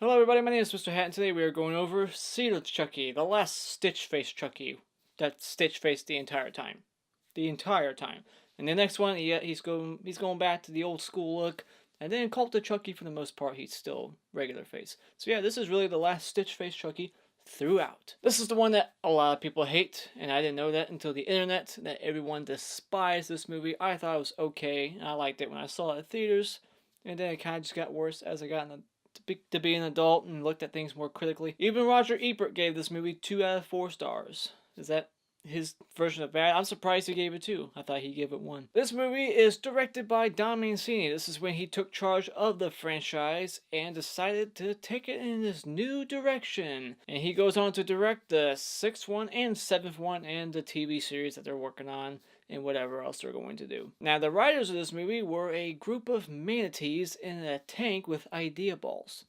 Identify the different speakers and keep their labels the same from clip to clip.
Speaker 1: Hello everybody, my name is Mr. Hat, and today we are going over Seed of Chucky, the last Stitch-Face Chucky that Stitch-faced the entire time. The entire time. And the next one, he's going back to the old school look, and then Cult of Chucky, for the most part, he's still regular face. So yeah, this is really the last Stitch-Face Chucky throughout. This is the one that a lot of people hate, and I didn't know that until the internet, that everyone despised this movie. I thought it was okay, and I liked it when I saw it at theaters, and then it kind of just got worse as I got to be an adult and looked at things more critically. Even Roger Ebert gave this movie 2 out of 4 stars. Is that his version of bad? I'm surprised he gave it 2. I thought he gave it 1. This movie is directed by Don Mancini. This is when he took charge of the franchise and decided to take it in this new direction. And he goes on to direct the 6th one and 7th one and the TV series that they're working on and whatever else they're going to do. Now, the writers of this movie were a group of manatees in a tank with idea balls.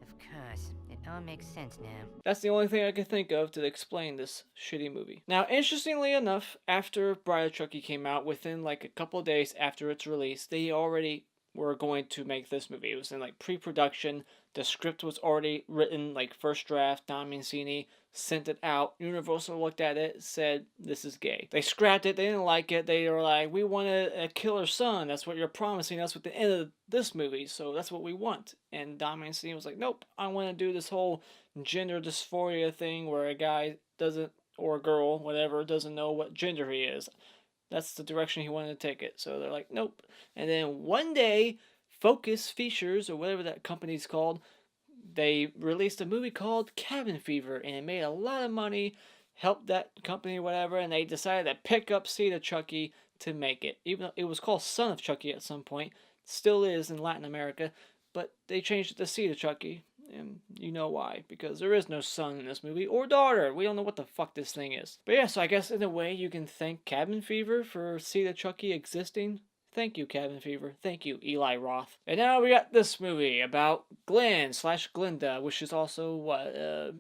Speaker 2: Of course, it all makes sense now.
Speaker 1: That's the only thing I can think of to explain this shitty movie. Now, interestingly enough, after Bride of Chucky came out, within like a couple of days after its release, they already were going to make this movie. It was in like pre-production. The script was already written, like first draft. Don Mancini sent it out. Universal looked at it, said, this is gay. They scrapped it. They didn't like it. They were like, we want a killer son. That's what you're promising us with the end of this movie. So that's what we want. And Don Mancini was like, nope, I want to do this whole gender dysphoria thing where a guy doesn't, or a girl, whatever, doesn't know what gender he is. That's the direction he wanted to take it. So they're like, nope. And then one day, Focus Features, or whatever that company's called, they released a movie called Cabin Fever, and it made a lot of money, helped that company or whatever, and they decided to pick up Seed of Chucky to make it. Even though it was called Son of Chucky at some point, still is in Latin America, but they changed it to Seed of Chucky, and you know why, because there is no son in this movie, or daughter. We don't know what the fuck this thing is. But yeah, so I guess in a way you can thank Cabin Fever for Seed of Chucky existing. Thank you, Cabin Fever. Thank you, Eli Roth. And now we got this movie about Glen / Glenda, which is also, what, a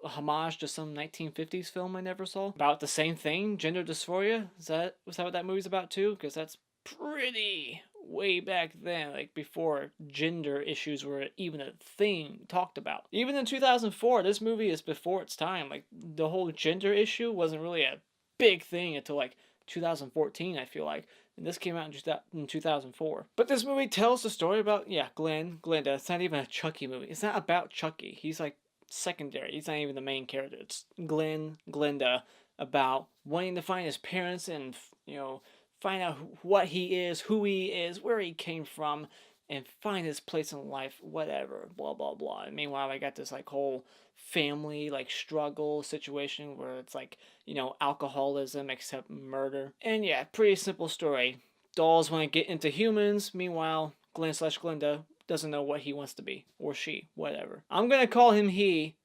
Speaker 1: homage to some 1950s film I never saw. About the same thing, gender dysphoria. Was that what that movie's about too? Because that's pretty way back then, like before gender issues were even a thing talked about. Even in 2004, this movie is before its time. Like, the whole gender issue wasn't really a big thing until like 2014, I feel like. And this came out in 2004. But this movie tells the story about, yeah, Glenda. It's not even a Chucky movie. It's not about Chucky. He's like secondary. He's not even the main character. It's Glenda, about wanting to find his parents and, you know, find out what he is, who he is, where he came from, and find his place in life, whatever, blah, blah, blah. And meanwhile, I got this, like, whole family, like, struggle situation where it's, like, you know, alcoholism except murder. And yeah, pretty simple story. Dolls want to get into humans. Meanwhile, Glen / Glenda doesn't know what he wants to be. Or she, whatever. I'm gonna call him he,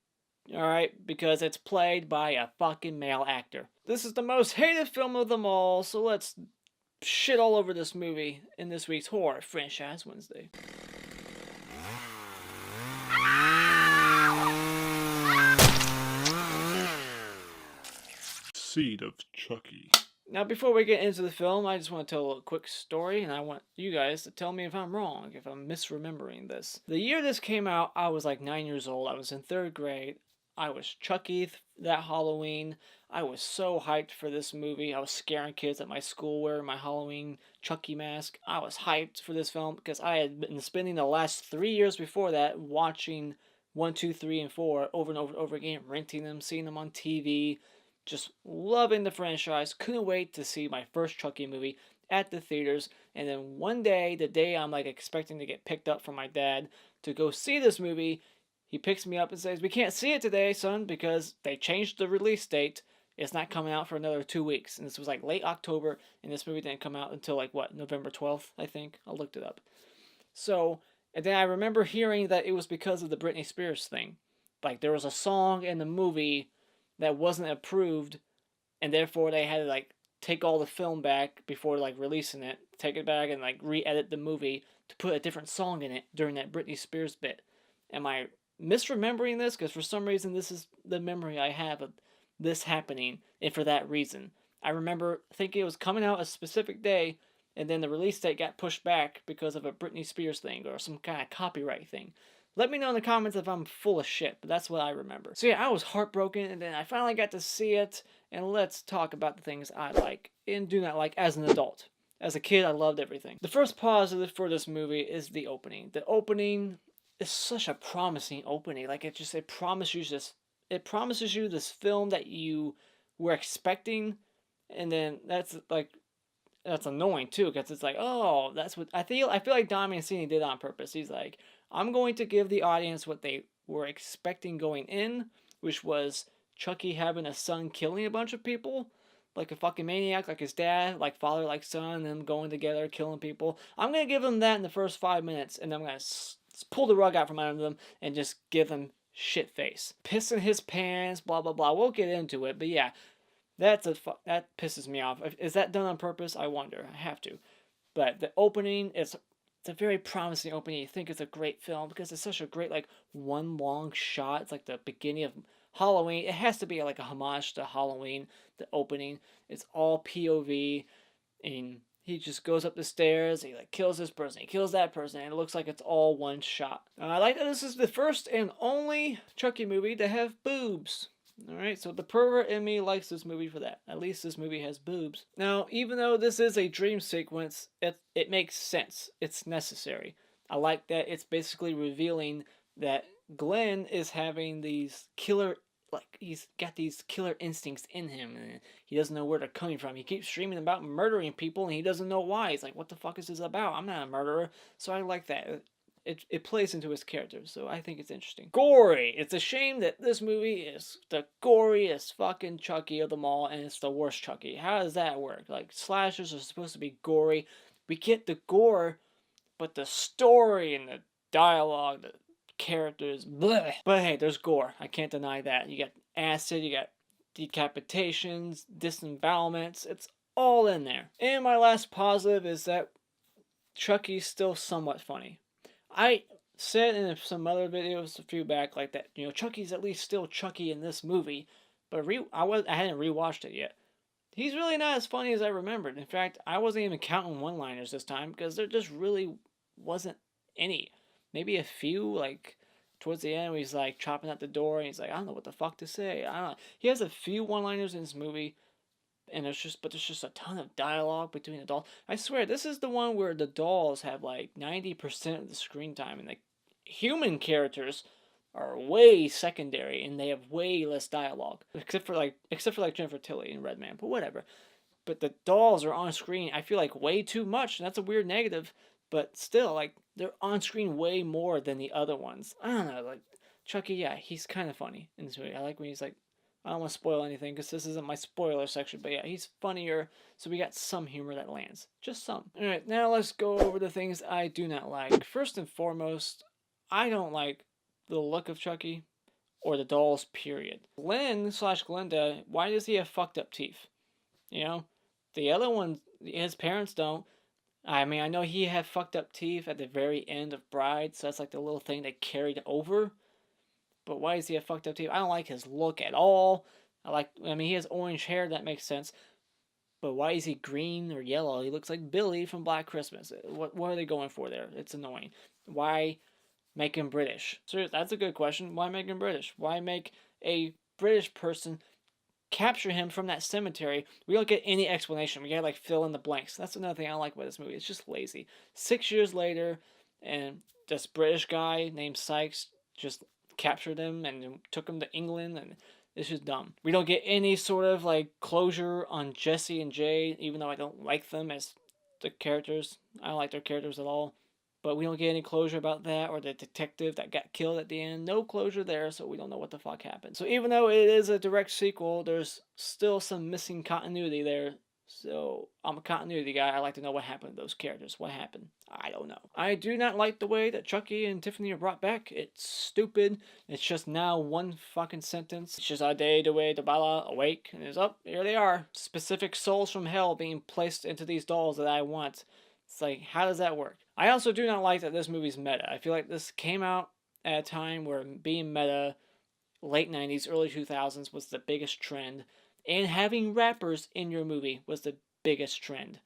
Speaker 1: alright, because it's played by a fucking male actor. This is the most hated film of them all, so let's shit all over this movie in this week's Horror Franchise Wednesday.
Speaker 3: Seed of Chucky.
Speaker 1: Now, before we get into the film, I just want to tell a quick story, and I want you guys to tell me if I'm wrong, if I'm misremembering this. The year this came out, I was like 9 years old. I was in 3rd grade. I was Chucky that Halloween. I was so hyped for this movie. I was scaring kids at my school wearing my Halloween Chucky mask. I was hyped for this film because I had been spending the last 3 years before that watching 1, 2, 3, and 4 over and over and over again, renting them, seeing them on TV, just loving the franchise. Couldn't wait to see my first Chucky movie at the theaters. And then one day, the day I'm like expecting to get picked up from my dad to go see this movie, he picks me up and says, we can't see it today, son, because they changed the release date. It's not coming out for another 2 weeks. And this was like late October, and this movie didn't come out until like, what, November 12th, I think? I looked it up. So, and then I remember hearing that it was because of the Britney Spears thing. Like, there was a song in the movie that wasn't approved, and therefore they had to, like, take all the film back before, like, releasing it. Take it back and, like, re-edit the movie to put a different song in it during that Britney Spears bit. Am I misremembering this? Because for some reason this is the memory I have of this happening, and for that reason. I remember thinking it was coming out a specific day, and then the release date got pushed back because of a Britney Spears thing or some kind of copyright thing. Let me know in the comments if I'm full of shit, but that's what I remember. So yeah, I was heartbroken, and then I finally got to see it, and let's talk about the things I like and do not like as an adult. As a kid, I loved everything. The first positive for this movie is the opening. The opening is such a promising opening. Like it promises you this film that you were expecting, and then that's annoying too, because it's like, oh, that's what I feel. I feel like Don Mancini did on purpose. He's like, I'm going to give the audience what they were expecting going in, which was Chucky having a son killing a bunch of people, like a fucking maniac, like his dad, like father, like son, them going together, killing people. I'm gonna give them that in the first 5 minutes, and then I'm gonna pull the rug out from under them and just give them shit face, pissing his pants, blah blah blah. We'll get into it, but yeah, that pisses me off. Is that done on purpose? I wonder. I have to. But the opening is it's a very promising opening. You think it's a great film because it's such a great like one long shot. It's like the beginning of Halloween. It has to be like a homage to Halloween. The opening. It's all POV, and he just goes up the stairs. He like kills this person. He kills that person, and it looks like it's all one shot. I like that this is the first and only Chucky movie to have boobs. Alright, so the pervert in me likes this movie for that. At least this movie has boobs. Now, even though this is a dream sequence, it makes sense. It's necessary. I like that it's basically revealing that Glen is having these killer, like, he's got these killer instincts in him, and he doesn't know where they're coming from. He keeps streaming about murdering people, and he doesn't know why. He's like, what the fuck is this about? I'm not a murderer. So I like that. It plays into his character, so I think it's interesting. Gory! It's a shame that this movie is the goriest fucking Chucky of them all, and it's the worst Chucky. How does that work? Like, slashers are supposed to be gory. We get the gore, but the story and the dialogue, the characters, bleh. But hey, there's gore. I can't deny that. You got acid, you got decapitations, disembowelments. It's all in there. And my last positive is that Chucky's still somewhat funny. I said in some other videos a few back like that, Chucky's at least still Chucky in this movie, but I hadn't rewatched it yet. He's really not as funny as I remembered. In fact, I wasn't even counting one-liners this time because there just really wasn't any. Maybe a few, like towards the end where he's like chopping at the door and he's like, I don't know what the fuck to say. I don't know. He has a few one-liners in this movie, and there's just a ton of dialogue between the dolls. I swear, this is the one where the dolls have like 90% of the screen time, and the human characters are way secondary, and they have way less dialogue, except for like Jennifer Tilly and Redman, but whatever. But the dolls are on screen, I feel like way too much, and that's a weird negative, but still, like, they're on screen way more than the other ones. I don't know, like, Chucky, yeah, he's kind of funny in this movie. I like when he's like, I don't want to spoil anything because this isn't my spoiler section, but yeah, he's funnier, so we got some humor that lands. Just some. Alright, now let's go over the things I do not like. First and foremost, I don't like the look of Chucky or the dolls, period. Glen/Glenda, why does he have fucked up teeth? The other one, his parents don't. I mean, I know he had fucked up teeth at the very end of Bride, so that's like the little thing they carried over. But why does he have fucked up teeth? I don't like his look at all. I mean, he has orange hair, that makes sense. But why is he green or yellow? He looks like Billy from Black Christmas. What are they going for there? It's annoying. Why make him British? Seriously, that's a good question. Why make him British? Why make a British person capture him from that cemetery? We don't get any explanation. We gotta like fill in the blanks. That's another thing I don't like about this movie. It's just lazy. 6 years later, and this British guy named Sykes just captured him and took him to England, and it's just dumb. We don't get any sort of like closure on Jesse and Jay, even though I don't like them as the characters. I don't like their characters at all. But we don't get any closure about that, or the detective that got killed at the end. No closure there, so we don't know what the fuck happened. So even though it is a direct sequel, there's still some missing continuity there. So I'm a continuity guy. I like to know what happened to those characters. What happened? I don't know. I do not like the way that Chucky and Tiffany are brought back. It's stupid. It's just now one fucking sentence. It's just a day to wait to Bala awake, and it's up. Here they are. Specific souls from hell being placed into these dolls that I want. It's like, how does that work? I also do not like that this movie's meta. I feel like this came out at a time where being meta, late 90s, early 2000s, was the biggest trend. And having rappers in your movie was the biggest trend.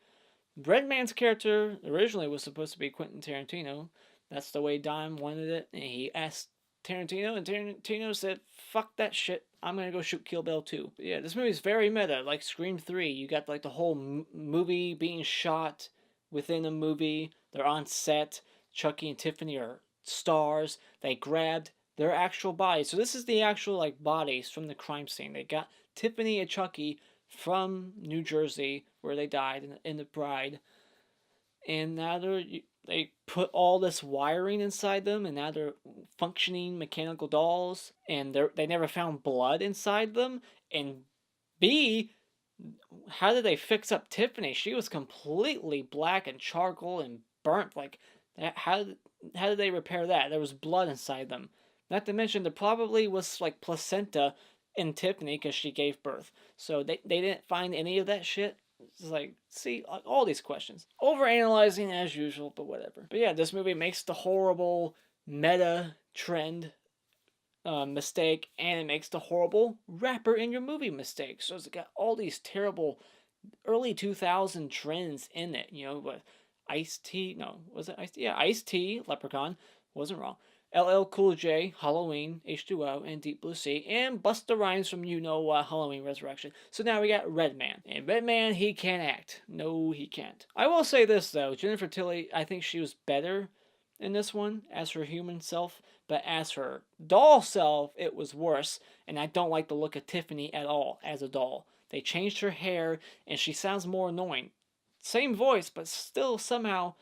Speaker 1: Redman's character originally was supposed to be Quentin Tarantino, That's the way Don wanted it, and he asked Tarantino, and Tarantino said, "Fuck that shit. I'm gonna go shoot Kill Bill 2." But yeah, this movie's very meta, like Scream 3. You got like the whole movie being shot within a movie. They're on set. Chucky and Tiffany are stars. They grabbed their actual bodies. So this is the actual like bodies from the crime scene. They got Tiffany and Chucky from New Jersey, where they died in the Bride, and now they put all this wiring inside them, and now they're functioning mechanical dolls, and they never found blood inside them. And B, how did they fix up Tiffany? She was completely black and charcoal and burnt. Like, how did they repair that? There was blood inside them. Not to mention, there probably was like placenta in Tiffany because she gave birth. So they didn't find any of that shit. It's like, see, all these questions. Overanalyzing as usual, but whatever. But yeah, this movie makes the horrible meta trend mistake, and it makes the horrible rapper in your movie mistake. So it's got all these terrible early 2000 trends in it, you know, with Ice-T, no, was it Ice-T? Yeah, Ice-T, Leprechaun, wasn't wrong. LL Cool J, Halloween, H2O, and Deep Blue Sea, and Busta Rhymes from Halloween Resurrection. So now we got Redman. And Redman, he can't act. No, he can't. I will say this, though. Jennifer Tilly, I think she was better in this one as her human self, but as her doll self, it was worse, and I don't like the look of Tiffany at all as a doll. They changed her hair, and she sounds more annoying. Same voice, but still somehow,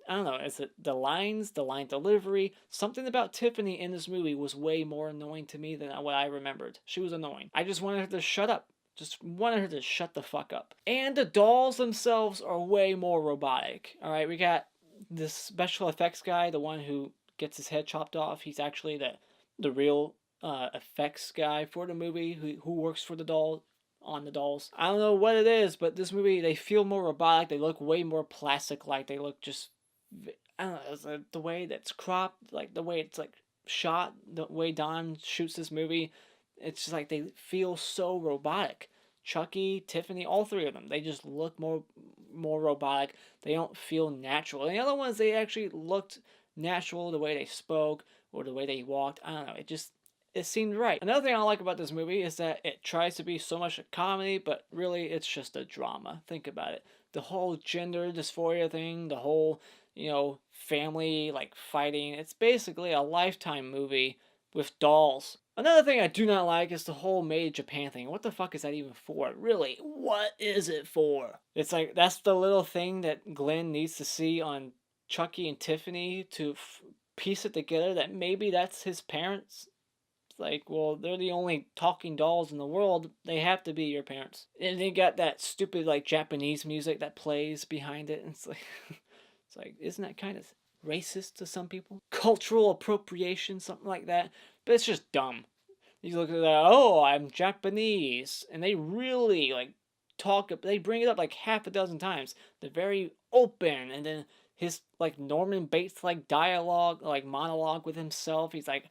Speaker 1: I don't know, is it the lines, the line delivery? Something about Tiffany in this movie was way more annoying to me than what I remembered. She was annoying. I just wanted her to shut up. Just wanted her to shut the fuck up. And the dolls themselves are way more robotic. Alright, we got this special effects guy, the one who gets his head chopped off. He's actually the real effects guy for the movie who works for the doll on the dolls. I don't know what it is, but this movie, they feel more robotic. They look way more plastic like. They look just, I don't know, the way that's cropped, like the way it's like shot, the way Don shoots this movie. It's just like they feel so robotic. Chucky, Tiffany, all three of them, they just look more robotic. They don't feel natural. And the other ones, they actually looked natural, the way they spoke or the way they walked. I don't know. It seemed right. Another thing I like about this movie is that it tries to be so much a comedy, but really it's just a drama. Think about it. The whole gender dysphoria thing, the whole, family like fighting. It's basically a Lifetime movie with dolls. Another thing I do not like is the whole Made in Japan thing. What the fuck is that even for? Really, what is it for? It's like, that's the little thing that Glen needs to see on Chucky and Tiffany to piece it together that maybe that's his parents. Like, well, they're the only talking dolls in the world. They have to be your parents. And they got that stupid, like, Japanese music that plays behind it. And it's like, isn't that kind of racist to some people? Cultural appropriation, something like that. But it's just dumb. You look at that, oh, I'm Japanese. And they really, like, they bring it up like half a dozen times. They're very open. And then his, like, Norman Bates, like, dialogue, like, monologue with himself. He's like,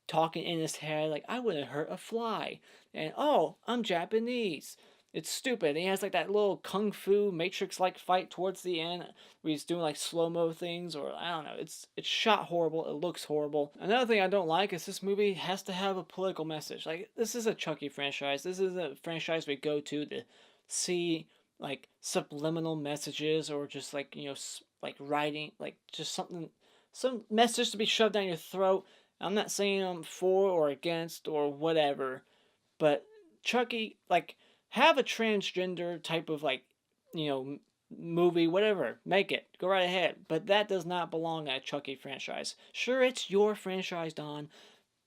Speaker 1: talking in his head, like, I wouldn't hurt a fly. And, oh, I'm Japanese. It's stupid. And he has, like, that little kung fu Matrix-like fight towards the end where he's doing, like, slow-mo things, or, I don't know. It's shot horrible. It looks horrible. Another thing I don't like is this movie has to have a political message. Like, this is a Chucky franchise. This is a franchise we go to see, like, subliminal messages, or just, like, like, writing, like, just some message to be shoved down your throat. I'm not saying I'm for or against or whatever, but Chucky, like, have a transgender type of, like, movie, whatever. Make it. Go right ahead. But that does not belong in a Chucky franchise. Sure, it's your franchise, Don,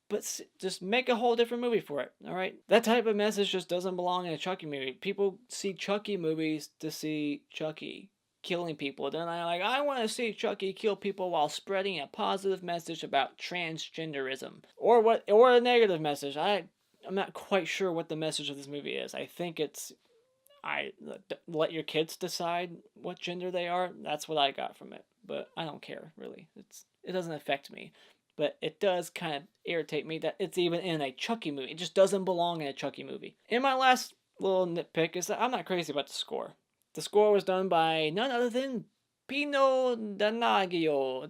Speaker 1: but just make a whole different movie for it, alright? That type of message just doesn't belong in a Chucky movie. People see Chucky movies to see Chucky killing people. Then I'm like, I want to see Chucky kill people while spreading a positive message about transgenderism, or a negative message. I'm not quite sure what the message of this movie is. I think it's, let your kids decide what gender they are. That's what I got from it, but I don't care really. It doesn't affect me, but it does kind of irritate me that it's even in a Chucky movie. It just doesn't belong in a Chucky movie. And my last little nitpick is that I'm not crazy about the score. The score was done by none other than Pino Donaggio.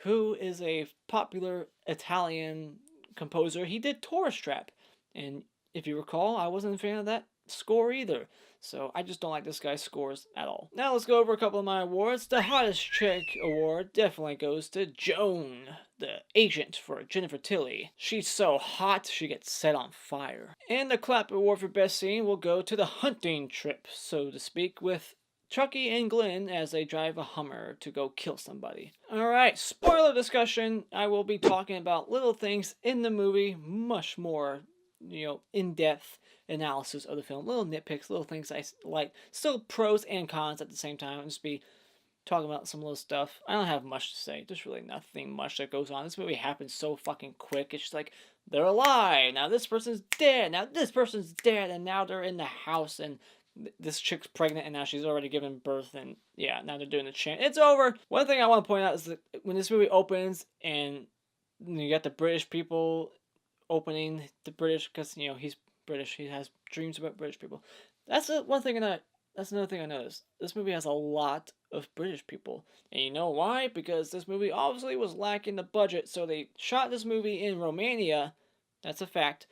Speaker 1: who is a popular Italian composer. He did Tourist Trap, and if you recall, I wasn't a fan of that score either. So I just don't like this guy's scores at all. Now let's go over a couple of my awards. The hottest chick award definitely goes to Joan, the agent for Jennifer Tilly. She's so hot, she gets set on fire. And the clap award for best scene will go to the hunting trip, so to speak, with Chucky and Glen as they drive a Hummer to go kill somebody. Alright, spoiler discussion. I will be talking about little things in the movie, much more, in-depth analysis of the film. Little nitpicks, little things I like. Still pros and cons at the same time. I'll just be talking about some little stuff. I don't have much to say. There's really nothing much that goes on. This movie happens so fucking quick. It's just like, they're alive. Now this person's dead. Now this person's dead. And now they're in the house and this chick's pregnant and now she's already given birth, and yeah, now they're doing the chant. It's over. One thing I want to point out is that when this movie opens and you got the British people opening the British, because he's British, he has dreams about British people. That's one thing, and that's another thing I noticed. This movie has a lot of British people, and you know why? Because this movie obviously was lacking the budget, so they shot this movie in Romania. That's a fact.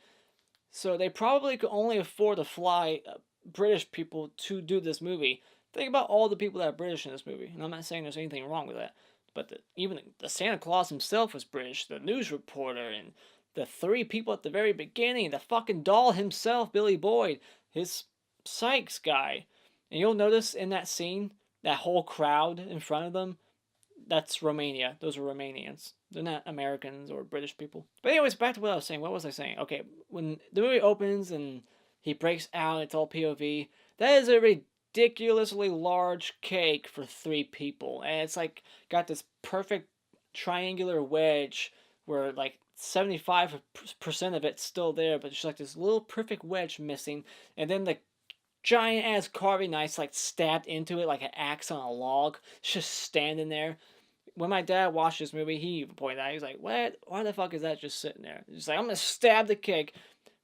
Speaker 1: So they probably could only afford to fly British people to do this movie. Think about all the people that are British in this movie, and I'm not saying there's anything wrong with that, but even the Santa Claus himself was British, the news reporter, and the three people at the very beginning, the fucking doll himself, Billy Boyd, his Sykes guy. And you'll notice in that scene, that whole crowd in front of them, that's Romania. Those are Romanians. They're not Americans or British people. But anyways, back to what I was saying. What was I saying? Okay, when the movie opens and he breaks out, it's all POV. That is a ridiculously large cake for 3 people. And it's like got this perfect triangular wedge where like 75% of it's still there, but it's like this little perfect wedge missing. And then the giant ass carving knife like stabbed into it like an axe on a log. It's just standing there. When my dad watched this movie, he even pointed out, he was like, what? Why the fuck is that just sitting there? He's like, I'm gonna stab the cake.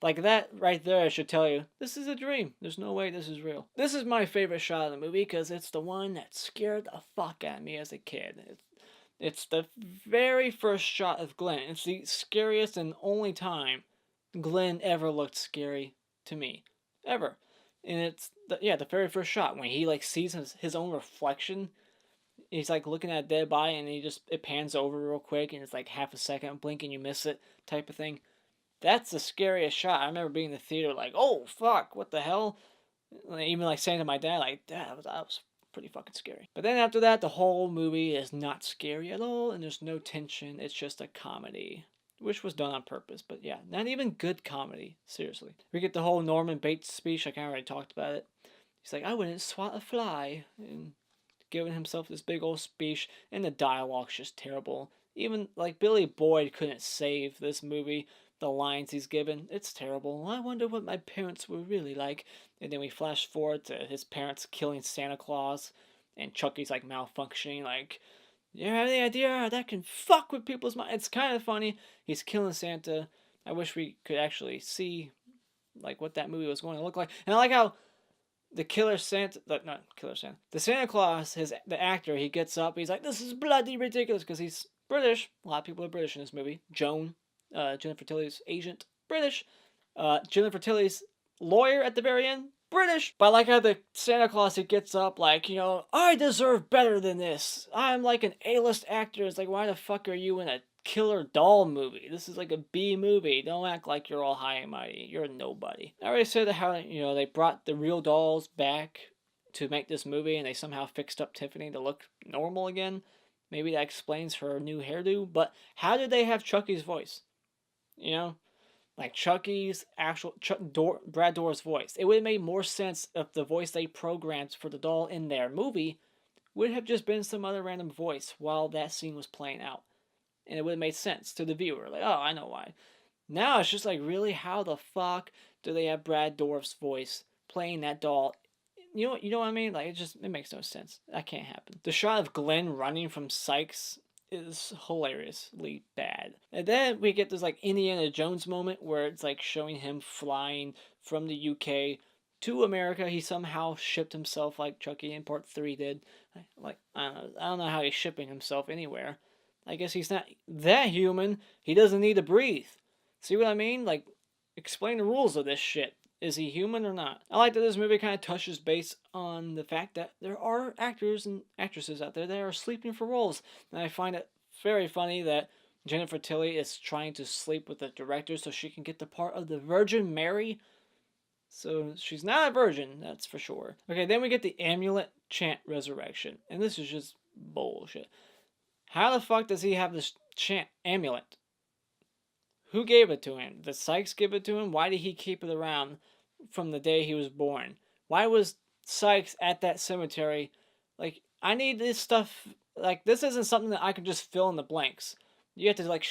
Speaker 1: Like that right there should tell you, this is a dream. There's no way this is real. This is my favorite shot of the movie because it's the one that scared the fuck out of me as a kid. It's the very first shot of Glen. It's the scariest and only time Glen ever looked scary to me. Ever. And it's, the very first shot when he like sees his own reflection. He's like looking at a dead body and it pans over real quick and it's like half a second, blink and you miss it type of thing. That's the scariest shot. I remember being in the theater like, oh fuck, what the hell? Even like saying to my dad like, Dad, that was pretty fucking scary. But then after that, the whole movie is not scary at all and there's no tension. It's just a comedy, which was done on purpose. But yeah, not even good comedy, seriously. We get the whole Norman Bates speech. I kind of already talked about it. He's like, I wouldn't swat a fly. And giving himself this big old speech, and the dialogue's just terrible. Even like Billy Boyd couldn't save this movie. The lines he's given, it's terrible. I wonder what my parents were really like. And then we flash forward to his parents killing Santa Claus, and Chucky's like malfunctioning. Like, you have any idea that can fuck with people's minds? It's kind of funny. He's killing Santa. I wish we could actually see like what that movie was going to look like. And I like how the the Santa Claus, the actor, he gets up, he's like, this is bloody ridiculous, because he's British. A lot of people are British in this movie. Joan, Jennifer Tilly's agent, British. Jennifer Tilly's lawyer at the very end, British. But I like how the Santa Claus, he gets up like, I deserve better than this. I'm like an A-list actor. It's like, why the fuck are you in a killer doll movie? This is like a B movie. Don't act like you're all high and mighty. You're a nobody. I already said how, they brought the real dolls back to make this movie and they somehow fixed up Tiffany to look normal again. Maybe that explains her new hairdo, but how did they have Chucky's voice? Like Chucky's actual Brad Dourif's voice. It would have made more sense if the voice they programmed for the doll in their movie would have just been some other random voice while that scene was playing out. And it would have made sense to the viewer. Like, oh, I know why. Now it's just like, really, how the fuck do they have Brad Dourif's voice playing that doll? You know what I mean? Like, it makes no sense. That can't happen. The shot of Glen running from Sykes is hilariously bad. And then we get this like Indiana Jones moment where it's like showing him flying from the UK to America. He somehow shipped himself like Chucky in Part 3 did. Like, I don't know how he's shipping himself anywhere. I guess he's not that human. He doesn't need to breathe. See what I mean? Like, explain the rules of this shit. Is he human or not? I like that this movie kind of touches base on the fact that there are actors and actresses out there that are sleeping for roles. And I find it very funny that Jennifer Tilly is trying to sleep with the director so she can get the part of the Virgin Mary. So she's not a virgin, that's for sure. Okay, then we get the amulet chant resurrection. And this is just bullshit. How the fuck does he have this chant amulet? Who gave it to him? Did Sykes give it to him? Why did he keep it around from the day he was born? Why was Sykes at that cemetery? Like, I need this stuff. Like, this isn't something that I can just fill in the blanks. You have to like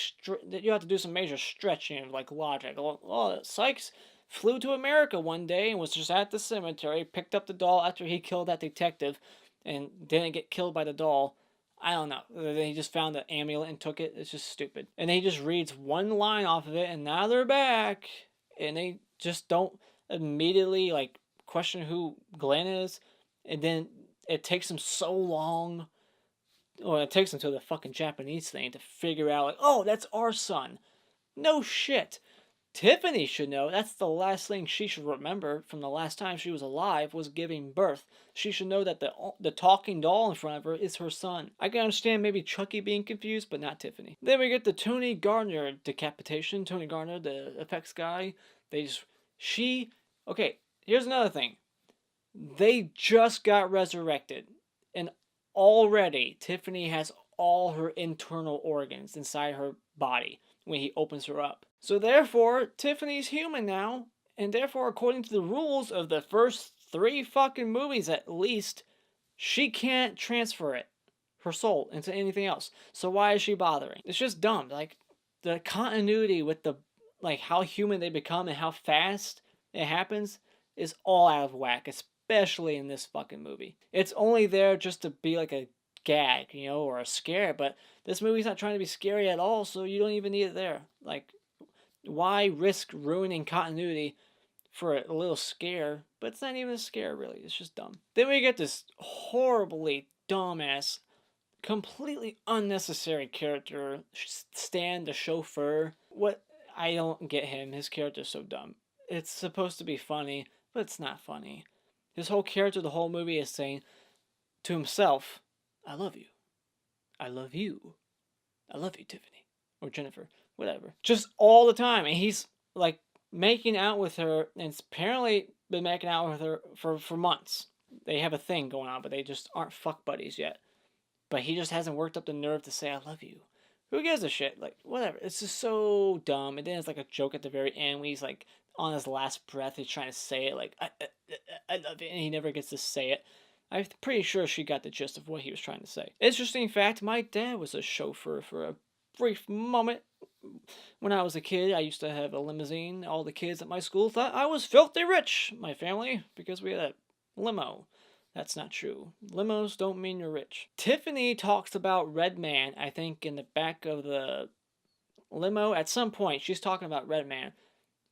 Speaker 1: you have to do some major stretching of like logic. Oh, Sykes flew to America one day and was just at the cemetery, picked up the doll after he killed that detective, and didn't get killed by the doll. I don't know. Then he just found the amulet and took it. It's just stupid. And then he just reads one line off of it, and now they're back. And they just don't immediately like question who Glen is. And then it takes him so long. Or it takes him to the fucking Japanese thing to figure out like, oh, that's our son. No shit. Tiffany should know. That's the last thing she should remember from the last time she was alive was giving birth. She should know that the talking doll in front of her is her son. I can understand maybe Chucky being confused, but not Tiffany. Then we get the Tony Gardner decapitation. Tony Gardner, the effects guy. Okay, here's another thing. They just got resurrected. And already Tiffany has all her internal organs inside her body when he opens her up. So therefore, Tiffany's human now, and therefore, according to the rules of the first 3 fucking movies at least, she can't transfer her soul, into anything else. So why is she bothering? It's just dumb. Like, the continuity with the, like, how human they become and how fast it happens is all out of whack, especially in this fucking movie. It's only there just to be like a gag, or a scare, but this movie's not trying to be scary at all, so you don't even need it there. Like, why risk ruining continuity for a little scare? But it's not even a scare, really. It's just dumb. Then we get this horribly dumbass, completely unnecessary character, Stan, the chauffeur. What? I don't get him. His character's so dumb. It's supposed to be funny, but it's not funny. His whole character, the whole movie, is saying to himself, I love you. I love you. I love you, Tiffany. Or Jennifer. Whatever. Just all the time. And he's, like, making out with her, and apparently been making out with her for months. They have a thing going on, but they just aren't fuck buddies yet. But he just hasn't worked up the nerve to say, I love you. Who gives a shit? Like, whatever. It's just so dumb. And then it's like a joke at the very end when he's, like, on his last breath, he's trying to say it, like, I love you, and he never gets to say it. I'm pretty sure she got the gist of what he was trying to say. Interesting fact, my dad was a chauffeur for a brief moment. When I was a kid, I used to have a limousine. All the kids at my school thought I was filthy rich, my family, because we had a limo. That's not true. Limos don't mean you're rich. Tiffany talks about Redman, I think, in the back of the limo. At some point, she's talking about Redman.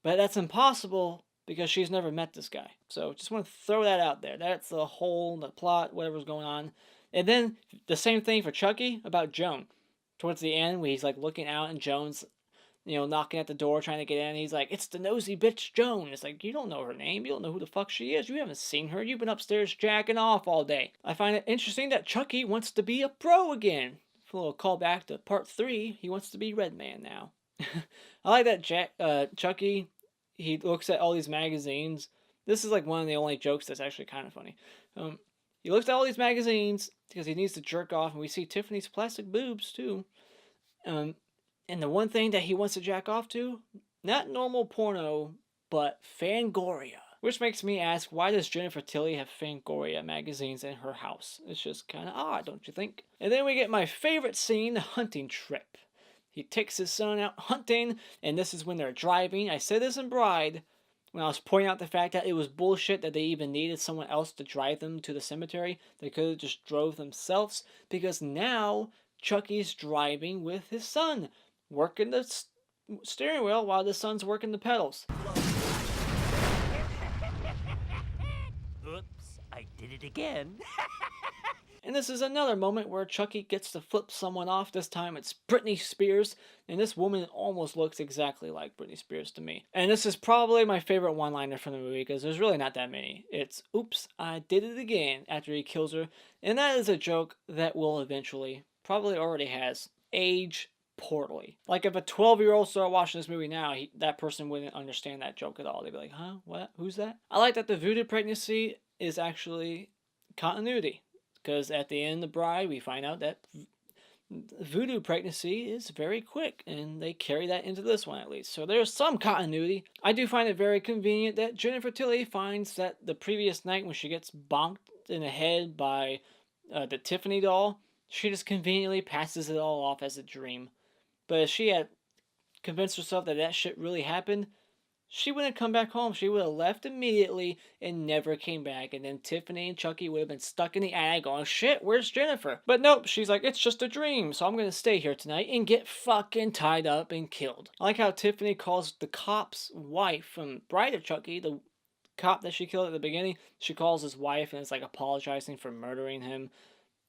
Speaker 1: But that's impossible because she's never met this guy. So just want to throw that out there. That's the plot, whatever's going on. And then the same thing for Chucky about Joan. Towards the end, when he's like looking out and Joan's, knocking at the door trying to get in. He's like, it's the nosy bitch Joan. It's like, you don't know her name. You don't know who the fuck she is. You haven't seen her. You've been upstairs jacking off all day. I find it interesting that Chucky wants to be a pro again. For a little callback to part 3, he wants to be Redman now. I like that Chucky, he looks at all these magazines. This is like one of the only jokes that's actually kind of funny. He looks at all these magazines because he needs to jerk off, and we see Tiffany's plastic boobs too. And the one thing that he wants to jack off to, not normal porno, but Fangoria. Which makes me ask, why does Jennifer Tilly have Fangoria magazines in her house? It's just kind of odd, don't you think? And then we get my favorite scene, the hunting trip. He takes his son out hunting, and this is when they're driving. I said this in Bride, when I was pointing out the fact that it was bullshit that they even needed someone else to drive them to the cemetery. They could have just drove themselves, because now Chucky's driving with his son, working the steering wheel while the son's working the pedals.
Speaker 3: Oops, I did it again.
Speaker 1: And this is another moment where Chucky gets to flip someone off. This time it's Britney Spears, and this woman almost looks exactly like Britney Spears to me. And this is probably my favorite one-liner from the movie, because there's really not that many. It's, oops, I did it again, after he kills her. And that is a joke that will eventually, probably already has, age poorly. Like if a 12-year-old started watching this movie now, that person wouldn't understand that joke at all. They'd be like, huh, what, who's that? I like that the voodoo pregnancy is actually continuity, because at the end of Bride we find out that voodoo pregnancy is very quick, and they carry that into this one at least. So there's some continuity. I do find it very convenient that Jennifer Tilly finds that the previous night when she gets bonked in the head by the Tiffany doll, she just conveniently passes it all off as a dream. But if she had convinced herself that that shit really happened, she wouldn't come back home. She would have left immediately and never came back. And then Tiffany and Chucky would have been stuck in the attic going, shit, where's Jennifer? But nope, she's like, it's just a dream, so I'm going to stay here tonight and get fucking tied up and killed. I like how Tiffany calls the cop's wife from Bride of Chucky, the cop that she killed at the beginning, she calls his wife and is like apologizing for murdering him.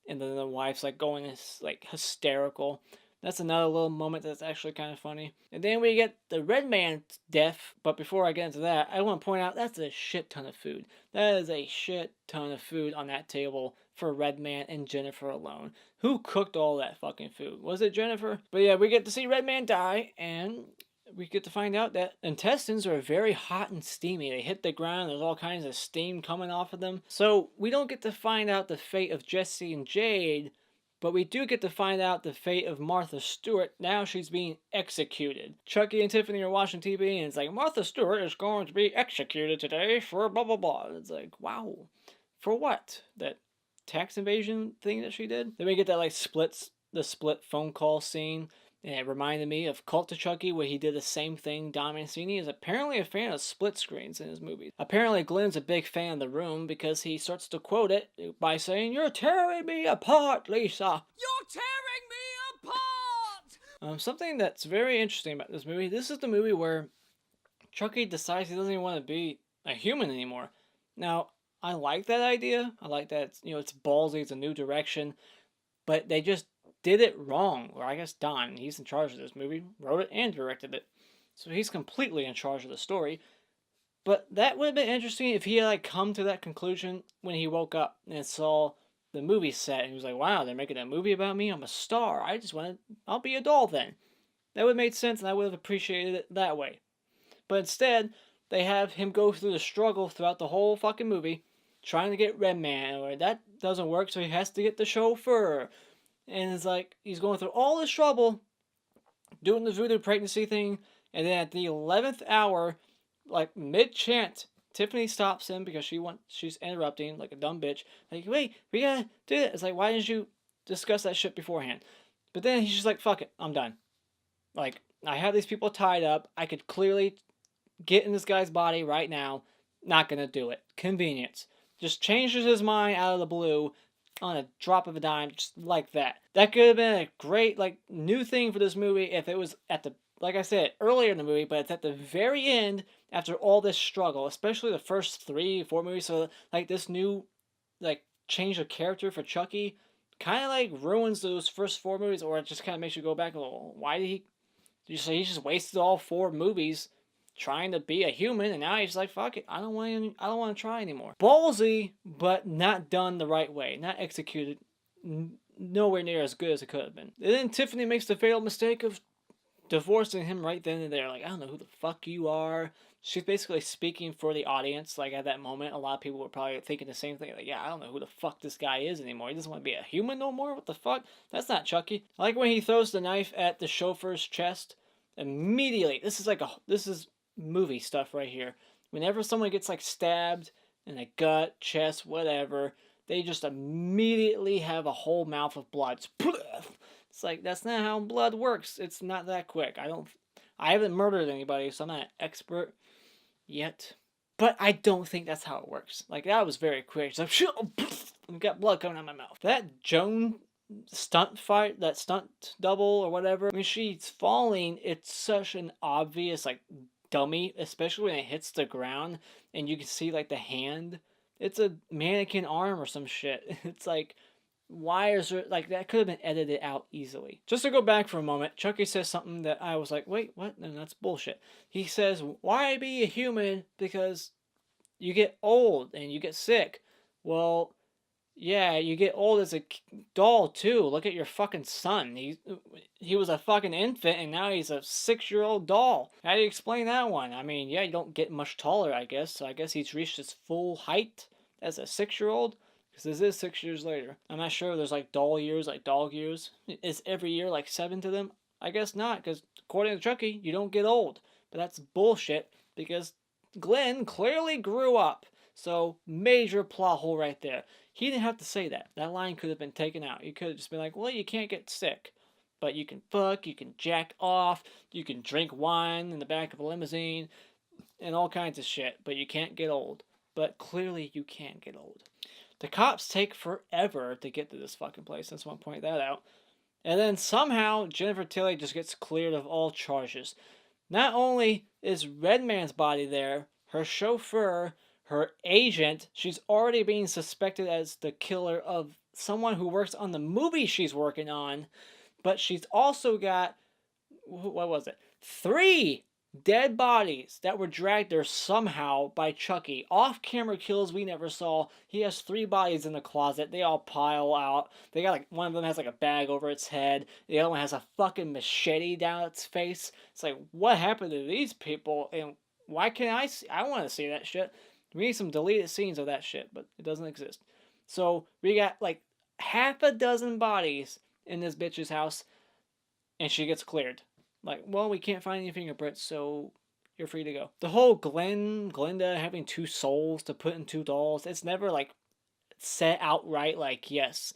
Speaker 1: And then the wife's like going like hysterical. That's another little moment that's actually kind of funny. And then we get the Red Man death. But before I get into that, I want to point out that's a shit ton of food. That is a shit ton of food on that table for Red Man and Jennifer alone. Who cooked all that fucking food? Was it Jennifer? But yeah, we get to see Red Man die, and we get to find out that intestines are very hot and steamy. They hit the ground, there's all kinds of steam coming off of them. So we don't get to find out the fate of Jesse and Jade, but we do get to find out the fate of Martha Stewart. Now she's being executed. Chucky and Tiffany are watching TV, and it's like, Martha Stewart is going to be executed today for blah blah blah. It's like, wow. For what? That tax invasion thing that she did? Then we get that like the split phone call scene. And it reminded me of Cult of Chucky, where he did the same thing. Don Mancini is apparently a fan of split screens in his movies. Apparently, Glen's a big fan of The Room because he starts to quote it by saying, "You're tearing me apart, Lisa. You're tearing me apart!" Something that's very interesting about this movie, this is the movie where Chucky decides he doesn't even want to be a human anymore. Now, I like that idea. I like that, it's ballsy, it's a new direction. But they just did it wrong. Or I guess Don, he's in charge of this movie, wrote it and directed it. So he's completely in charge of the story. But that would have been interesting if he had like come to that conclusion when he woke up and saw the movie set. And he was like, wow, they're making a movie about me? I'm a star. I'll be a doll then. That would have made sense, and I would have appreciated it that way. But instead, they have him go through the struggle throughout the whole fucking movie, trying to get Red Man. Or that doesn't work, so he has to get the chauffeur. And it's like, he's going through all this trouble, doing the voodoo pregnancy thing, and then at the 11th hour, like mid-chant, Tiffany stops him because she's interrupting like a dumb bitch. Like, wait, we gotta do it. It's like, why didn't you discuss that shit beforehand? But then he's just like, fuck it, I'm done. Like, I have these people tied up. I could clearly get in this guy's body right now. Not gonna do it. Convenience. Just changes his mind out of the blue on a drop of a dime, just like that. That could have been a great, like, new thing for this movie if it was at the, like I said, earlier in the movie, but it's at the very end after all this struggle, especially the first 3-4 movies. So, like, this new, like, change of character for Chucky kind of, like, ruins those first 4 movies, or it just kind of makes you go back and go, why did he just wasted all 4 movies trying to be a human, and now he's like, fuck it, I don't want to try anymore. Ballsy, but not done the right way, not executed nowhere near as good as it could have been. And then Tiffany makes the fatal mistake of divorcing him right then and there. Like, I don't know who the fuck you are. She's basically speaking for the audience. Like, at that moment, a lot of people were probably thinking the same thing. Like, yeah, I don't know who the fuck this guy is anymore. He doesn't want to be a human no more? What the fuck? That's not Chucky. I like when he throws the knife at the chauffeur's chest. Immediately, this is movie stuff right here. Whenever someone gets like stabbed in the gut, chest, whatever, they just immediately have a whole mouth of blood. It's like, that's not how blood works. It's not that quick. I haven't murdered anybody, so I'm not an expert yet. But I don't think that's how it works. Like, that was very quick. It's like, I've got blood coming out of my mouth. That Joan stunt fight, that stunt double or whatever, when she's falling, it's such an obvious, like, dummy, especially when it hits the ground and you can see like the hand. It's a mannequin arm or some shit. It's like why is there, like, that could have been edited out easily. Just to go back for a moment, Chucky says something that I was like, wait, what? No, that's bullshit. He says, why be a human? Because you get old and you get sick. Well, yeah, you get old as a doll too. Look at your fucking son. He was a fucking infant and now he's a 6-year-old doll. How do you explain that one? I mean, yeah, you don't get much taller, I guess. So I guess he's reached his full height as a 6-year-old. Because this is 6 years later. I'm not sure if there's like doll years, like dog years. Is every year like 7 to them? I guess not, because according to Chucky, you don't get old. But that's bullshit because Glen clearly grew up. So, major plot hole right there. He didn't have to say that. That line could have been taken out. He could have just been like, well, you can't get sick. But you can fuck, you can jack off, you can drink wine in the back of a limousine, and all kinds of shit. But you can't get old. But clearly you can't get old. The cops take forever to get to this fucking place. I just want to point that out. And then somehow Jennifer Tilly just gets cleared of all charges. Not only is Redman's body there, her chauffeur, her agent, she's already being suspected as the killer of someone who works on the movie she's working on, but she's also got, what was it? 3 dead bodies that were dragged there somehow by Chucky. Off-camera kills we never saw. He has 3 bodies in the closet. They all pile out. They got like, one of them has like a bag over its head. The other one has a fucking machete down its face. It's like, what happened to these people? And why can't I see? I want to see that shit. We need some deleted scenes of that shit, but it doesn't exist. So we got like half a dozen bodies in this bitch's house, and she gets cleared. Like, well, we can't find any fingerprints, so you're free to go. The whole Glenda having 2 souls to put in 2 dolls, it's never like set outright like, yes,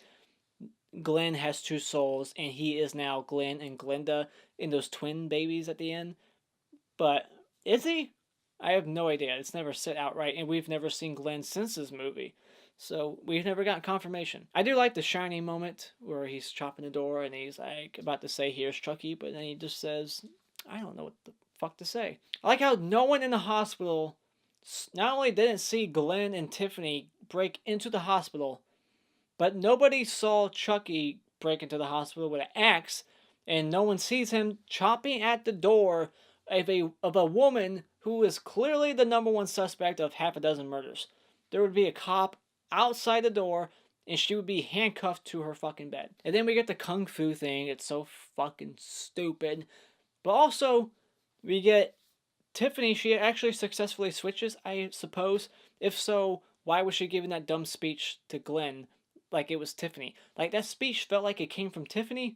Speaker 1: Glen has 2 souls, and he is now Glen and Glenda in those twin babies at the end. But is he? I have no idea. It's never said outright, and we've never seen Glen since this movie. So we've never gotten confirmation. I do like the Shining moment where he's chopping the door and he's like about to say, here's Chucky, but then he just says, I don't know what the fuck to say. I like how no one in the hospital not only didn't see Glen and Tiffany break into the hospital, but nobody saw Chucky break into the hospital with an axe, and no one sees him chopping at the door of a woman who is clearly the number 1 suspect of half a dozen murders. There would be a cop outside the door, and she would be handcuffed to her fucking bed. And then we get the kung fu thing. It's so fucking stupid. But also, we get Tiffany. She actually successfully switches, I suppose. If so, why was she giving that dumb speech to Glen like it was Tiffany? Like, that speech felt like it came from Tiffany,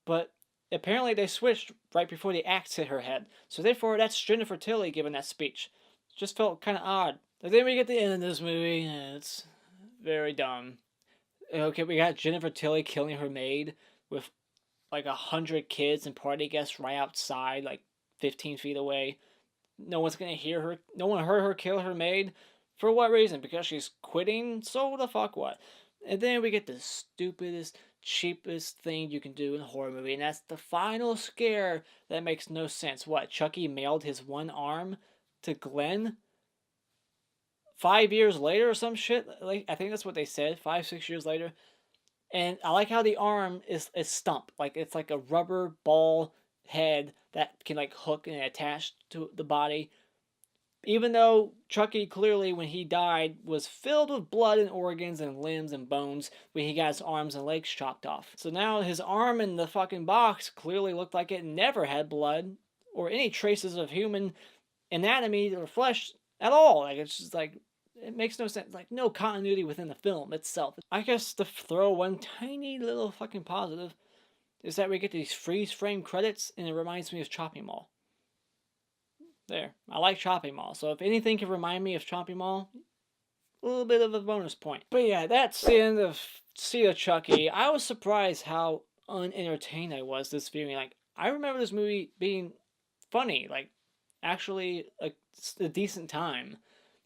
Speaker 1: but apparently they switched right before the axe hit her head. So therefore, that's Jennifer Tilly giving that speech. It just felt kind of odd. But then we get the end of this movie, and it's very dumb. Okay, we got Jennifer Tilly killing her maid with like 100 kids and party guests right outside, like 15 feet away. No one's gonna hear her. No one heard her kill her maid. For what reason? Because she's quitting? So the fuck what? And then we get the stupidest, cheapest thing you can do in a horror movie, and that's the final scare that makes no sense. What, Chucky mailed his one arm to Glen 5 years later or some shit? Like, I think that's what they said, 5-6 years later. And I like how the arm is stump, like it's like a rubber ball head that can like hook and attach to the body. Even though Chucky clearly, when he died, was filled with blood and organs and limbs and bones when he got his arms and legs chopped off. So now his arm in the fucking box clearly looked like it never had blood or any traces of human anatomy or flesh at all. Like, it's just like, it makes no sense. Like, no continuity within the film itself. I guess to throw one tiny little fucking positive is that we get these freeze frame credits, and it reminds me of Chopping Mall. There. I like Chopping Mall, so if anything can remind me of Chopping Mall, a little bit of a bonus point. But yeah, that's the end of See a Chucky. I was surprised how unentertained I was this viewing. Like, I remember this movie being funny, like, actually a decent time.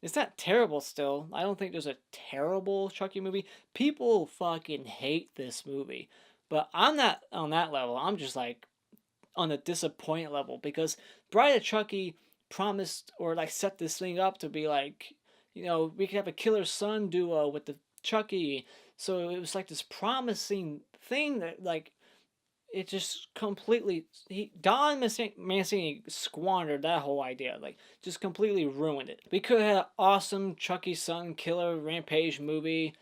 Speaker 1: It's not terrible still. I don't think there's a terrible Chucky movie. People fucking hate this movie. But I'm not on that level. I'm just like on a disappointed level because Bride of Chucky promised or like set this thing up to be like, you know, we could have a killer son duo with the Chucky. So it was like this promising thing that like it just completely Don Mancini squandered that whole idea, like just completely ruined it. We could have had an awesome Chucky son killer rampage movie,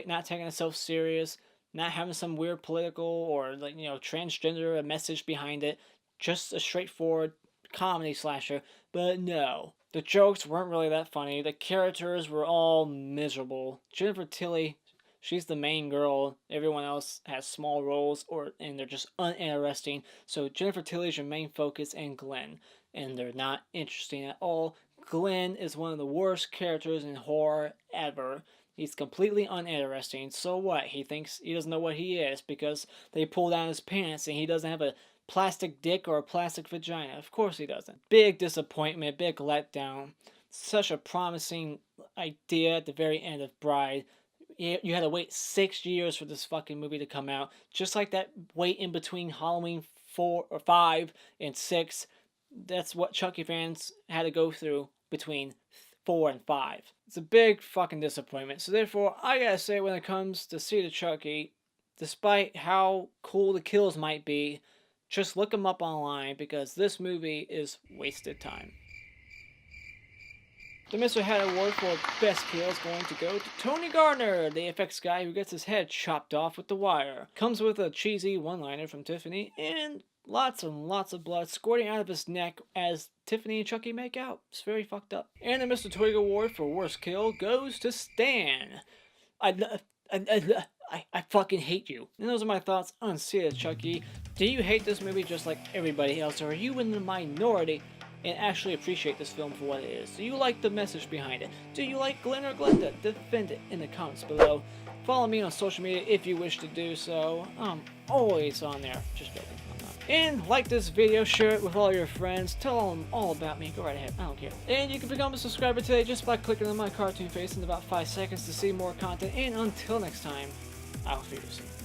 Speaker 1: not taking itself serious, not having some weird political or like transgender a message behind it, just a straightforward comedy slasher. But no, the jokes weren't really that funny. The characters were all miserable. Jennifer Tilly, she's the main girl. Everyone else has small roles and they're just uninteresting. So Jennifer Tilly is your main focus and Glen, and they're not interesting at all. Glen is one of the worst characters in horror ever. He's completely uninteresting. So what? He thinks he doesn't know what he is because they pull down his pants and he doesn't have a plastic dick or a plastic vagina. Of course he doesn't. Big disappointment, big letdown. Such a promising idea at the very end of Bride. You had to wait 6 years for this fucking movie to come out. Just like that wait in between Halloween 4 or 5 and 6. That's what Chucky fans had to go through between 4 and 5. It's a big fucking disappointment. So therefore, I gotta say when it comes to Seed of Chucky, despite how cool the kills might be, just look them up online because this movie is wasted time. The Mr. Hat Award for Best Kill is going to go to Tony Gardner, the effects guy who gets his head chopped off with the wire. Comes with a cheesy one-liner from Tiffany, and lots and lots of blood squirting out of his neck as Tiffany and Chucky make out. It's very fucked up. And the Mr. Twig Award for Worst Kill goes to Stan. I fucking hate you. And those are my thoughts on Seed of Chucky. Do you hate this movie just like everybody else, or are you in the minority and actually appreciate this film for what it is? Do you like the message behind it? Do you like Glen or Glenda? Defend it in the comments below. Follow me on social media if you wish to do so. I'm always on there. Just joking. I'm not. And like this video, share it with all your friends. Tell them all about me. Go right ahead. I don't care. And you can become a subscriber today just by clicking on my cartoon face in about 5 seconds to see more content. And until next time, I'll see you soon.